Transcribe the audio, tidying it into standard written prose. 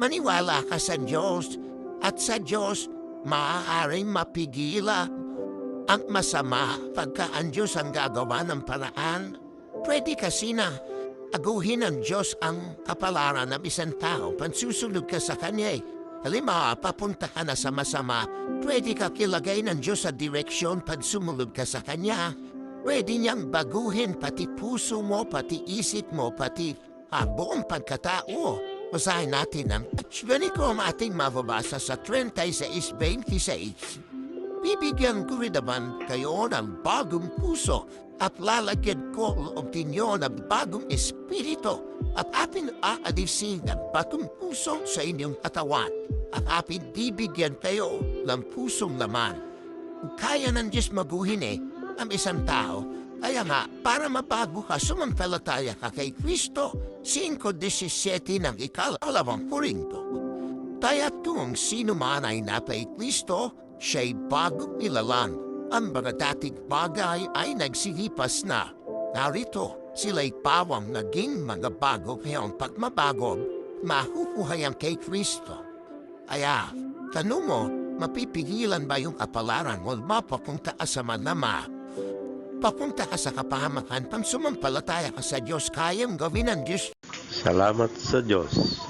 Maniwala ka sa Diyos at sa Diyos maaaring mapigila ang masama pagka ang Diyos ang gagawa ng paraan. Pwede kasi na aguhin ng Diyos ang kapalaran ng isang tao pansusunod ka sa Kanya. Halimbawa, papunta ka na sa masama, pwede ka kilagay ng Diyos sa direksyon pag sumunod ka sa Kanya. Pwede niyang baguhin pati puso mo, pati isip mo, pati buong pagkatao. Basahin natin ang Versículo ating mababasa sa 36:26. Bibigyan ko rin naman kayo ng bagong puso at lalagyan ko ang tinyo ng bagong espiritu at ating aalisin ng bagong puso sa inyong katawan at ating bibigyan kayo ng pusong laman. Kaya ng Diyos maguhin ang isang tao. Kaya nga, para mabago ka, sumampalataya ka kay Kristo. 5:17 ng ikalawang Korinto. Kaya't kung sino man ay napay Kristo, siya'y bagong nilalang. Ang mga dating bagay ay nagsilipas na. Narito, sila'y pawang naging mga bago ngayon pag mabago, mahuhuhayan kay Kristo. Kaya, tanong mo, mapipigilan ba yung kapalaran mo mapapunta ka sa manama? Papunta ka sa kapahamakan pang sumampalataya ka sa Diyos, kayang gawin ng Diyos. Salamat sa Diyos.